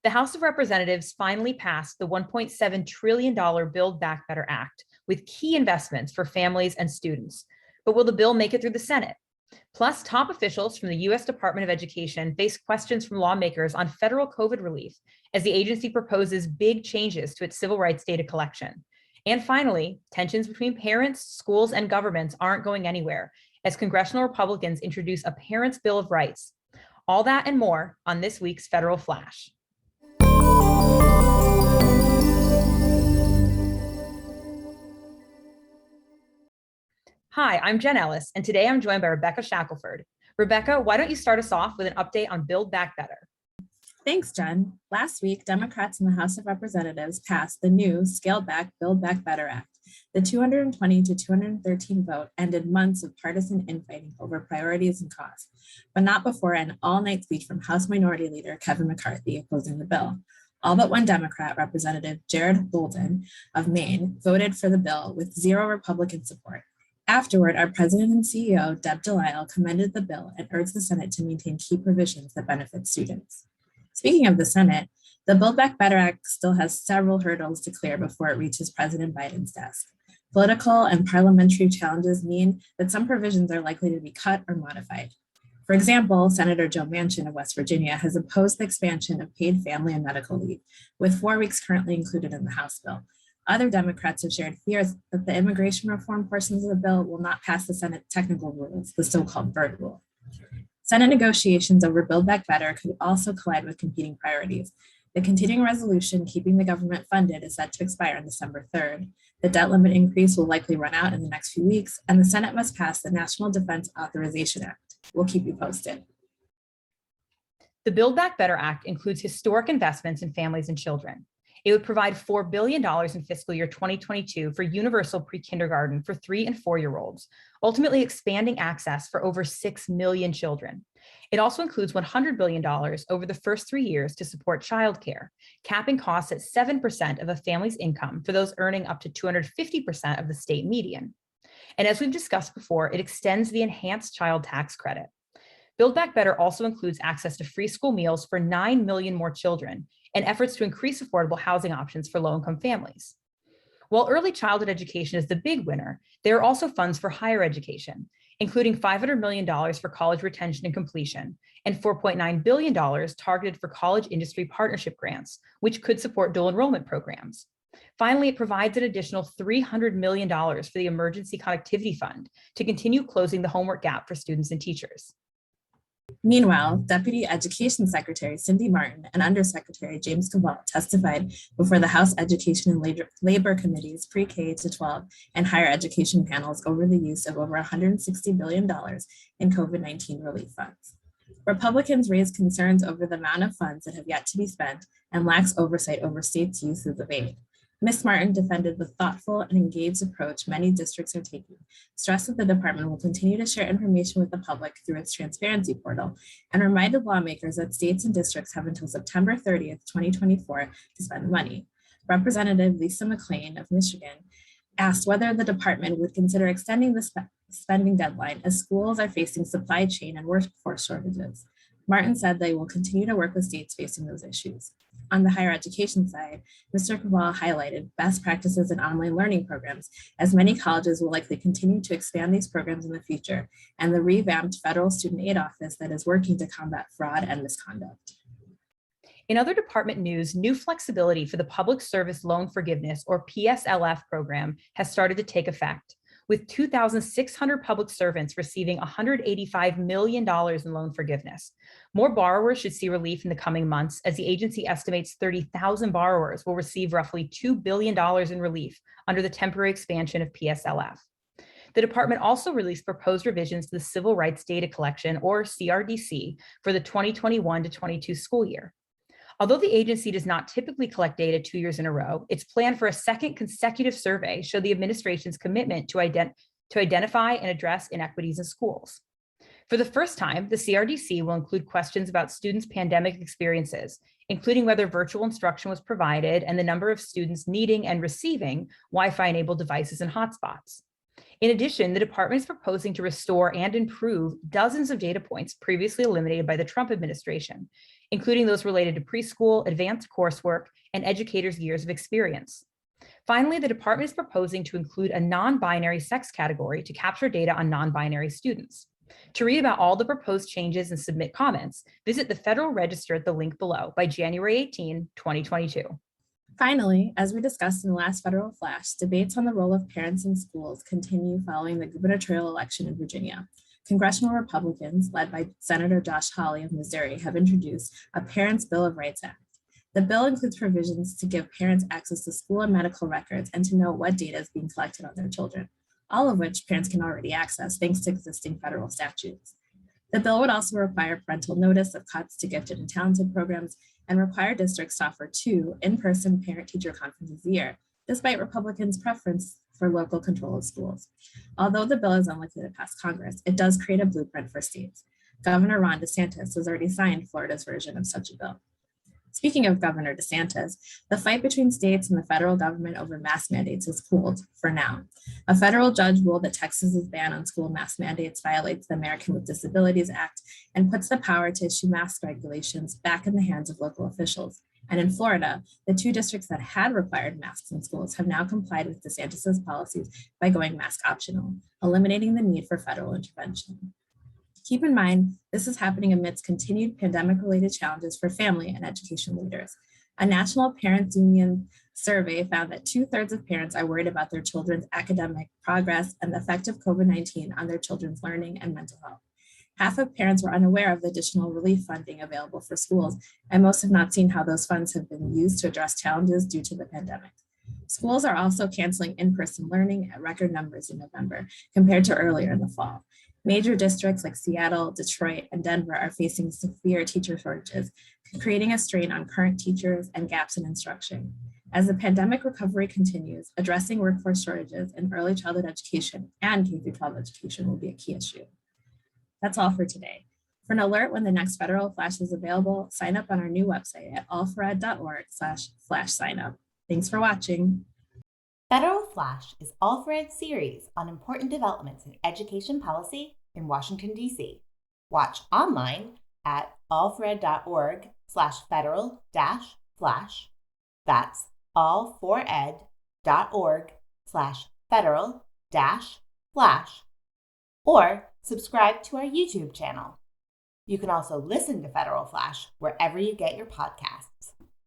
The House of Representatives finally passed the $1.7 trillion Build Back Better Act with key investments for families and students. But will the bill make it through the Senate? Plus, top officials from the U.S. Department of Education face questions from lawmakers on federal COVID relief as the agency proposes big changes to its civil rights data collection. And finally, tensions between parents, schools, and governments aren't going anywhere as congressional Republicans introduce a Parents' Bill of Rights. All that and more on this week's Federal Flash. Hi, I'm Jen Ellis, and today I'm joined by Rebecca Shackelford. Rebecca, why don't you start us off with an update on Build Back Better? Thanks, Jen. Last week, Democrats in the House of Representatives passed the new Scaled Back Build Back Better Act. The 220 to 213 vote ended months of partisan infighting over priorities and costs, but not before an all-night speech from House Minority Leader Kevin McCarthy opposing the bill. All but one Democrat, Representative Jared Bolden of Maine, voted for the bill with zero Republican support. Afterward, our president and CEO, Deb Delisle, commended the bill and urged the Senate to maintain key provisions that benefit students. Speaking of the Senate, the Build Back Better Act still has several hurdles to clear before it reaches President Biden's desk. Political and parliamentary challenges mean that some provisions are likely to be cut or modified. For example, Senator Joe Manchin of West Virginia has opposed the expansion of paid family and medical leave, with 4 weeks currently included in the House bill. Other Democrats have shared fears that the immigration reform portions of the bill will not pass the Senate technical rules, the so-called Byrd Rule. Senate negotiations over Build Back Better could also collide with competing priorities. The continuing resolution keeping the government funded is set to expire on December 3rd. The debt limit increase will likely run out in the next few weeks, and the Senate must pass the National Defense Authorization Act. We'll keep you posted. The Build Back Better Act includes historic investments in families and children. It would provide $4 billion in fiscal year 2022 for universal pre-kindergarten for 3- and 4-year-olds, ultimately expanding access for over 6 million children. It also includes $100 billion over the first 3 years to support childcare, capping costs at 7% of a family's income for those earning up to 250% of the state median. And as we've discussed before, it extends the enhanced child tax credit. Build Back Better also includes access to free school meals for 9 million more children and efforts to increase affordable housing options for low-income families. While early childhood education is the big winner, there are also funds for higher education, including $500 million for college retention and completion, and $4.9 billion targeted for college industry partnership grants, which could support dual enrollment programs. Finally, it provides an additional $300 million for the Emergency Connectivity Fund to continue closing the homework gap for students and teachers. Meanwhile, Deputy Education Secretary Cindy Martin and Undersecretary James Cabal testified before the House Education and Labor Committee's pre-K to 12 and higher education panels over the use of over $160 billion in COVID-19 relief funds. Republicans raised concerns over the amount of funds that have yet to be spent and lacks oversight over states' uses of aid. Ms. Martin defended the thoughtful and engaged approach many districts are taking, stressed that the department will continue to share information with the public through its transparency portal, and reminded lawmakers that states and districts have until September 30th, 2024 to spend the money. Representative Lisa McClain of Michigan asked whether the department would consider extending the spending deadline as schools are facing supply chain and workforce shortages. Martin said they will continue to work with states facing those issues. On the higher education side, Mr. Cabal highlighted best practices in online learning programs, as many colleges will likely continue to expand these programs in the future, and the revamped Federal Student Aid Office that is working to combat fraud and misconduct. In other department news, new flexibility for the Public Service Loan Forgiveness, or PSLF program, has started to take effect, with 2,600 public servants receiving $185 million in loan forgiveness. More borrowers should see relief in the coming months, as the agency estimates 30,000 borrowers will receive roughly $2 billion in relief under the temporary expansion of PSLF. The department also released proposed revisions to the Civil Rights Data Collection, or CRDC, for the 2021 to 22 school year. Although the agency does not typically collect data 2 years in a row, its plan for a second consecutive survey showed the administration's commitment to identify and address inequities in schools. For the first time, the CRDC will include questions about students' pandemic experiences, including whether virtual instruction was provided and the number of students needing and receiving Wi-Fi-enabled devices and hotspots. In addition, the department is proposing to restore and improve dozens of data points previously eliminated by the Trump administration, including those related to preschool, advanced coursework, and educators' years of experience. Finally, the department is proposing to include a non-binary sex category to capture data on non-binary students. To read about all the proposed changes and submit comments, visit the Federal Register at the link below by January 18, 2022. Finally, as we discussed in the last federal flash, debates on the role of parents in schools continue following the gubernatorial election in Virginia. Congressional Republicans, led by Senator Josh Hawley of Missouri, have introduced a Parents' Bill of Rights Act. The bill includes provisions to give parents access to school and medical records and to know what data is being collected on their children, all of which parents can already access thanks to existing federal statutes. The bill would also require parental notice of cuts to gifted and talented programs and require districts to offer 2 in-person parent-teacher conferences a year, despite Republicans' preference for local control of schools. Although the bill is unlikely to pass Congress, it does create a blueprint for states. Governor Ron DeSantis has already signed Florida's version of such a bill. Speaking of Governor DeSantis, the fight between states and the federal government over mask mandates is cooled for now. A federal judge ruled that Texas's ban on school mask mandates violates the American with Disabilities Act and puts the power to issue mask regulations back in the hands of local officials. And in Florida, the 2 districts that had required masks in schools have now complied with DeSantis's policies by going mask optional, eliminating the need for federal intervention. Keep in mind, this is happening amidst continued pandemic-related challenges for family and education leaders. A National Parents Union survey found that 2/3 of parents are worried about their children's academic progress and the effect of COVID-19 on their children's learning and mental health. Half of parents were unaware of the additional relief funding available for schools, and most have not seen how those funds have been used to address challenges due to the pandemic. Schools are also canceling in-person learning at record numbers in November compared to earlier in the fall. Major districts like Seattle, Detroit, and Denver are facing severe teacher shortages, creating a strain on current teachers and gaps in instruction. As the pandemic recovery continues, addressing workforce shortages in early childhood education and K-12 education will be a key issue. That's all for today. For an alert when the next federal flash is available, sign up on our new website at allfored.org/flash signup. Thanks for watching. Federal Flash is All for Ed series on important developments in education policy in Washington, D.C. Watch online at allfored.org/federal-flash. That's allfored.org/federal-flash. Or subscribe to our YouTube channel. You can also listen to Federal Flash wherever you get your podcasts.